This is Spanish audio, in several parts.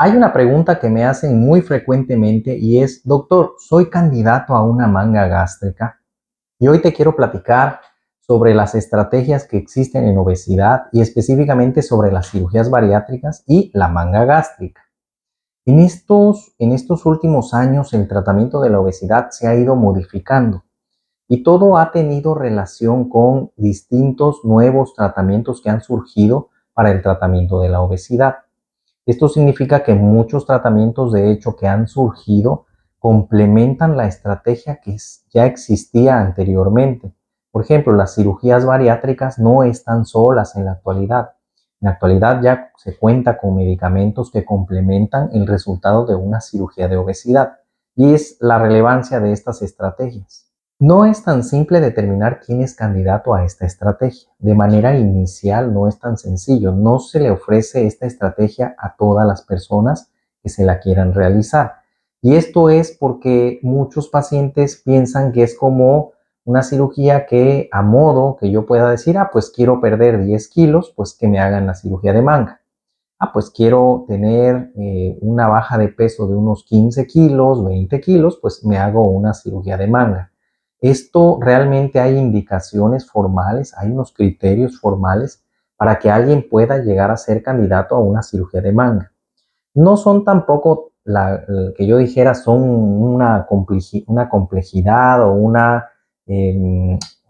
Hay una pregunta que me hacen muy frecuentemente y es, doctor, soy candidato a una manga gástrica y hoy te quiero platicar sobre las estrategias que existen en obesidad y específicamente sobre las cirugías bariátricas y la manga gástrica. En estos últimos años el tratamiento de la obesidad se ha ido modificando y todo ha tenido relación con distintos nuevos tratamientos que han surgido para el tratamiento de la obesidad. Esto significa que muchos tratamientos, de hecho, que han surgido, complementan la estrategia que ya existía anteriormente. Por ejemplo, las cirugías bariátricas no están solas en la actualidad. En la actualidad ya se cuenta con medicamentos que complementan el resultado de una cirugía de obesidad. Y es la relevancia de estas estrategias. No es tan simple determinar quién es candidato a esta estrategia. De manera inicial no es tan sencillo. No se le ofrece esta estrategia a todas las personas que se la quieran realizar. Y esto es porque muchos pacientes piensan que es como una cirugía que a modo que yo pueda decir, pues quiero perder 10 kilos, pues que me hagan la cirugía de manga. Pues quiero tener una baja de peso de unos 15 kilos, 20 kilos, pues me hago una cirugía de manga. Esto realmente hay indicaciones formales, hay unos criterios formales para que alguien pueda llegar a ser candidato a una cirugía de manga. No son tampoco, que yo dijera, son una complejidad o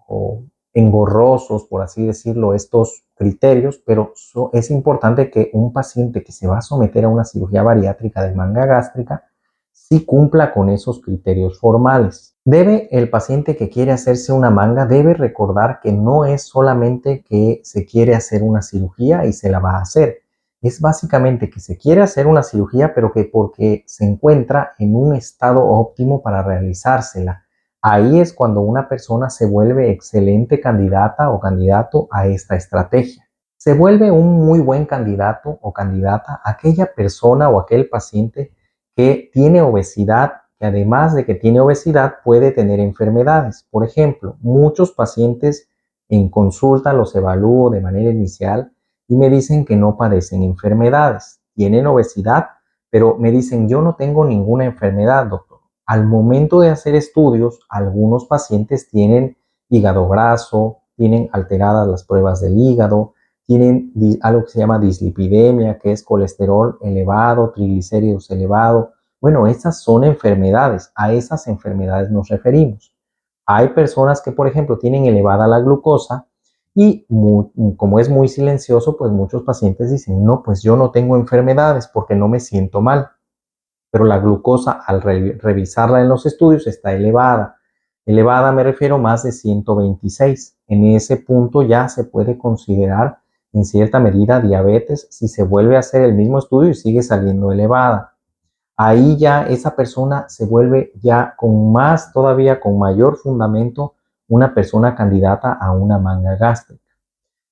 o engorrosos, por así decirlo, estos criterios, pero es importante que un paciente que se va a someter a una cirugía bariátrica de manga gástrica sí cumpla con esos criterios formales. El paciente que quiere hacerse una manga debe recordar que no es solamente que se quiere hacer una cirugía y se la va a hacer. Es básicamente que se quiere hacer una cirugía, pero que porque se encuentra en un estado óptimo para realizársela. Ahí es cuando una persona se vuelve excelente candidata o candidato a esta estrategia. Se vuelve un muy buen candidato o candidata aquella persona o aquel paciente que tiene obesidad, que además de que tiene obesidad puede tener enfermedades. Por ejemplo, muchos pacientes en consulta los evalúo de manera inicial y me dicen que no padecen enfermedades. Tienen obesidad, pero me dicen, yo no tengo ninguna enfermedad, doctor. Al momento de hacer estudios, algunos pacientes tienen hígado graso, tienen alteradas las pruebas del hígado, tienen algo que se llama dislipidemia, que es colesterol elevado, triglicéridos elevados. Bueno, esas son enfermedades, a esas enfermedades nos referimos. Hay personas que, por ejemplo, tienen elevada la glucosa y como es muy silencioso, pues muchos pacientes dicen, no, pues yo no tengo enfermedades porque no me siento mal. Pero la glucosa al revisarla en los estudios está elevada. Elevada me refiero más de 126. En ese punto ya se puede considerar en cierta medida diabetes si se vuelve a hacer el mismo estudio y sigue saliendo elevada. Ahí ya esa persona se vuelve ya todavía con mayor fundamento, una persona candidata a una manga gástrica.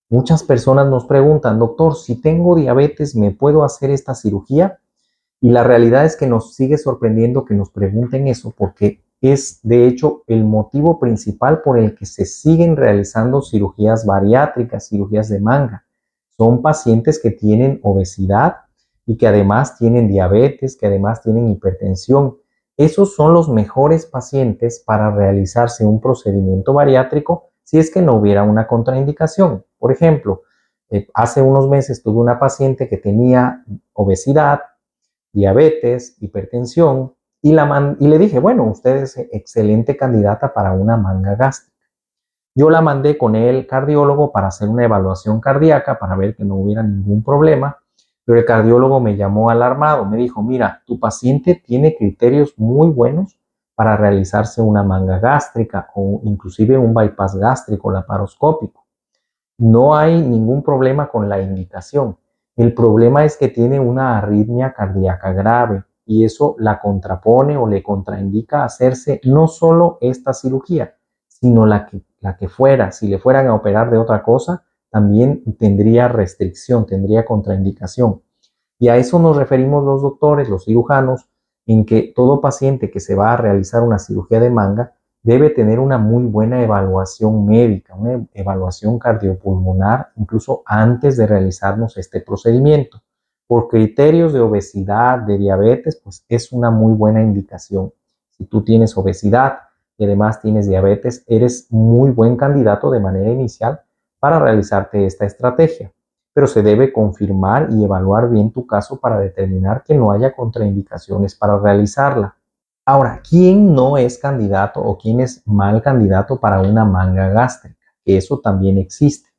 Muchas personas nos preguntan, doctor, si tengo diabetes, ¿me puedo hacer esta cirugía? Y la realidad es que nos sigue sorprendiendo que nos pregunten eso porque es de hecho el motivo principal por el que se siguen realizando cirugías bariátricas, cirugías de manga. Son pacientes que tienen obesidad y que además tienen diabetes, que además tienen hipertensión. Esos son los mejores pacientes para realizarse un procedimiento bariátrico si es que no hubiera una contraindicación. Por ejemplo, hace unos meses tuve una paciente que tenía obesidad, diabetes, hipertensión, y le dije, bueno, usted es excelente candidata para una manga gástrica. Yo la mandé con el cardiólogo para hacer una evaluación cardíaca para ver que no hubiera ningún problema, pero el cardiólogo me llamó alarmado, me dijo, mira, tu paciente tiene criterios muy buenos para realizarse una manga gástrica o inclusive un bypass gástrico laparoscópico. No hay ningún problema con la indicación. El problema es que tiene una arritmia cardíaca grave y eso la contrapone o le contraindica hacerse no solo esta cirugía, sino la que fuera. Si le fueran a operar de otra cosa, también tendría restricción, tendría contraindicación. Y a eso nos referimos los doctores, los cirujanos, en que todo paciente que se va a realizar una cirugía de manga debe tener una muy buena evaluación médica, una evaluación cardiopulmonar, incluso antes de realizarnos este procedimiento. por criterios de obesidad, de diabetes, pues es una muy buena indicación. Si tú tienes obesidad y además tienes diabetes, eres muy buen candidato de manera inicial para realizarte esta estrategia. Pero se debe confirmar y evaluar bien tu caso para determinar que no haya contraindicaciones para realizarla. Ahora, ¿quién no es candidato o quién es mal candidato para una manga gástrica? Eso también existe.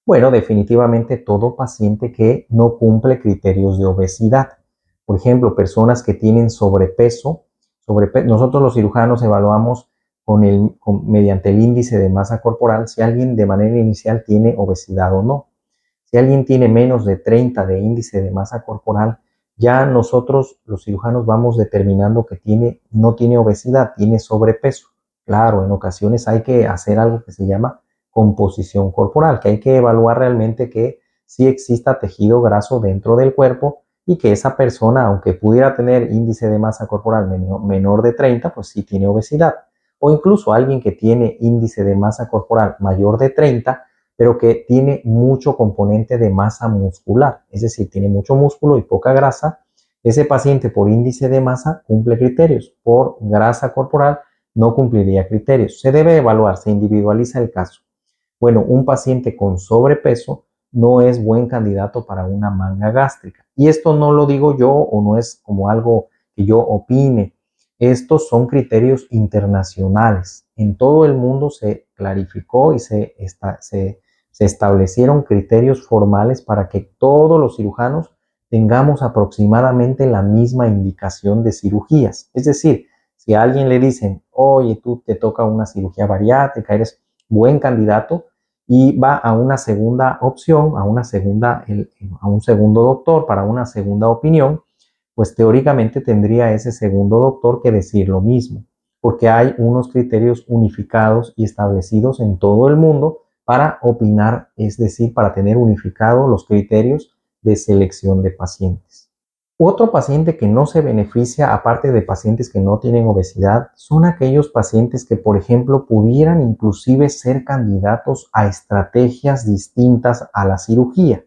Bueno, definitivamente todo paciente que no cumple criterios de obesidad. Por ejemplo, personas que tienen sobrepeso. Nosotros los cirujanos evaluamos mediante el índice de masa corporal si alguien de manera inicial tiene obesidad o no. Si alguien tiene menos de 30 de índice de masa corporal, ya nosotros los cirujanos vamos determinando que no tiene obesidad, tiene sobrepeso. Claro, en ocasiones hay que hacer algo que se llama composición corporal, que hay que evaluar realmente que sí exista tejido graso dentro del cuerpo y que esa persona, aunque pudiera tener índice de masa corporal menor de 30, pues sí tiene obesidad. O incluso alguien que tiene índice de masa corporal mayor de 30, pero que tiene mucho componente de masa muscular, es decir, tiene mucho músculo y poca grasa. Ese paciente por índice de masa cumple criterios, por grasa corporal no cumpliría criterios. Se debe evaluar, se individualiza el caso. Bueno, un paciente con sobrepeso no es buen candidato para una manga gástrica. Y esto no lo digo yo o no es como algo que yo opine. Estos son criterios internacionales. En todo el mundo se clarificó y se establecieron criterios formales para que todos los cirujanos tengamos aproximadamente la misma indicación de cirugías. Es decir, si a alguien le dicen, oye, tú te toca una cirugía bariátrica, eres buen candidato, y va a una segunda opción, a un segundo doctor para una segunda opinión, pues teóricamente tendría ese segundo doctor que decir lo mismo, porque hay unos criterios unificados y establecidos en todo el mundo para opinar, es decir, para tener unificados los criterios de selección de pacientes. Otro paciente que no se beneficia, aparte de pacientes que no tienen obesidad, son aquellos pacientes que, por ejemplo, pudieran inclusive ser candidatos a estrategias distintas a la cirugía.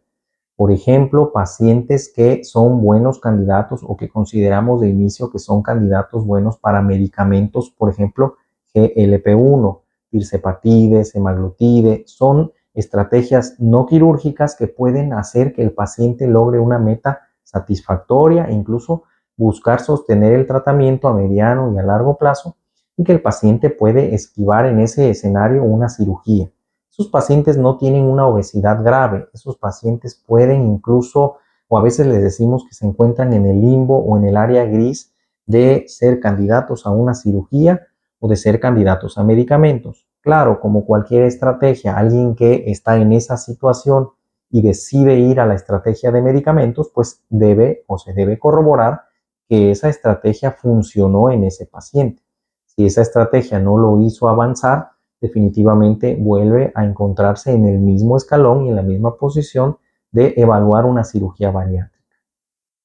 Por ejemplo, pacientes que son buenos candidatos o que consideramos de inicio que son candidatos buenos para medicamentos, por ejemplo, GLP-1, tirzepatide, semaglutide, son estrategias no quirúrgicas que pueden hacer que el paciente logre una meta satisfactoria e incluso buscar sostener el tratamiento a mediano y a largo plazo y que el paciente puede esquivar en ese escenario una cirugía. Esos pacientes no tienen una obesidad grave, esos pacientes pueden incluso, o a veces les decimos que se encuentran en el limbo o en el área gris de ser candidatos a una cirugía o de ser candidatos a medicamentos. Claro, como cualquier estrategia, alguien que está en esa situación y decide ir a la estrategia de medicamentos, pues debe o se debe corroborar que esa estrategia funcionó en ese paciente. Si esa estrategia no lo hizo avanzar, definitivamente vuelve a encontrarse en el mismo escalón y en la misma posición de evaluar una cirugía bariátrica.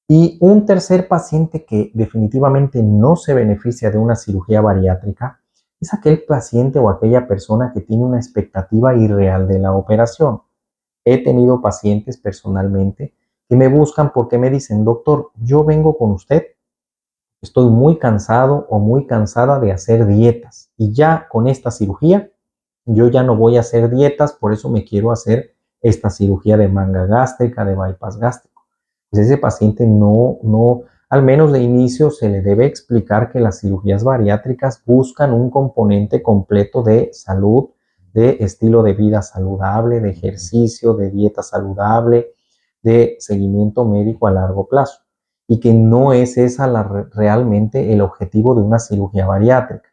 Y un tercer paciente que definitivamente no se beneficia de una cirugía bariátrica es aquel paciente o aquella persona que tiene una expectativa irreal de la operación. He tenido pacientes personalmente que me buscan porque me dicen, doctor, yo vengo con usted, estoy muy cansado o muy cansada de hacer dietas y ya con esta cirugía yo ya no voy a hacer dietas, por eso me quiero hacer esta cirugía de manga gástrica, de bypass gástrico. Pues ese paciente al menos de inicio se le debe explicar que las cirugías bariátricas buscan un componente completo de salud, de estilo de vida saludable, de ejercicio, de dieta saludable, de seguimiento médico a largo plazo y que no es realmente el objetivo de una cirugía bariátrica.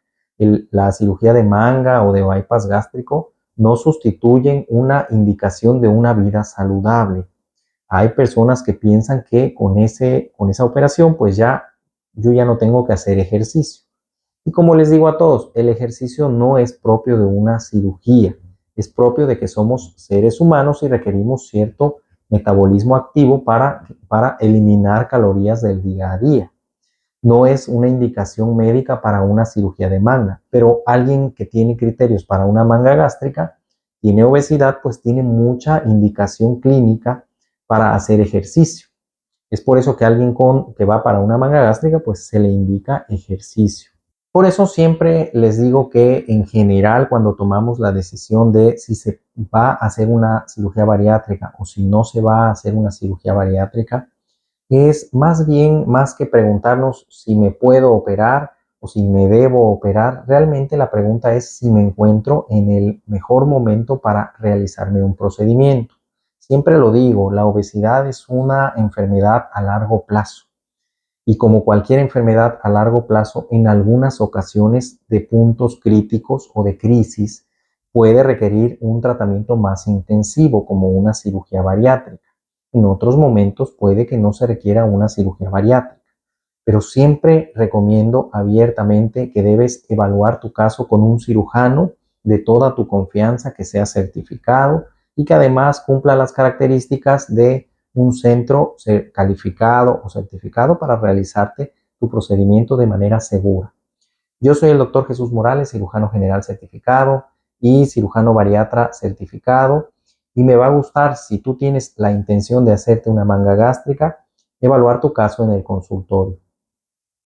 La cirugía de manga o de bypass gástrico no sustituyen una indicación de una vida saludable. Hay personas que piensan que con esa operación, pues yo ya no tengo que hacer ejercicio. Y como les digo a todos, el ejercicio no es propio de una cirugía, es propio de que somos seres humanos y requerimos cierto metabolismo activo para eliminar calorías del día a día. No es una indicación médica para una cirugía de manga, pero alguien que tiene criterios para una manga gástrica, tiene obesidad, pues tiene mucha indicación clínica para hacer ejercicio. Es por eso que alguien que va para una manga gástrica, pues se le indica ejercicio. Por eso siempre les digo que en general cuando tomamos la decisión de si se va a hacer una cirugía bariátrica o si no se va a hacer una cirugía bariátrica, es más bien, más que preguntarnos si me puedo operar o si me debo operar, realmente la pregunta es si me encuentro en el mejor momento para realizarme un procedimiento. Siempre lo digo, la obesidad es una enfermedad a largo plazo y como cualquier enfermedad a largo plazo, en algunas ocasiones de puntos críticos o de crisis, puede requerir un tratamiento más intensivo como una cirugía bariátrica. En otros momentos puede que no se requiera una cirugía bariátrica, pero siempre recomiendo abiertamente que debes evaluar tu caso con un cirujano de toda tu confianza que sea certificado y que además cumpla las características de un centro calificado o certificado para realizarte tu procedimiento de manera segura. Yo soy el doctor Jesús Morales, cirujano general certificado y cirujano bariatra certificado, y me va a gustar, si tú tienes la intención de hacerte una manga gástrica, evaluar tu caso en el consultorio.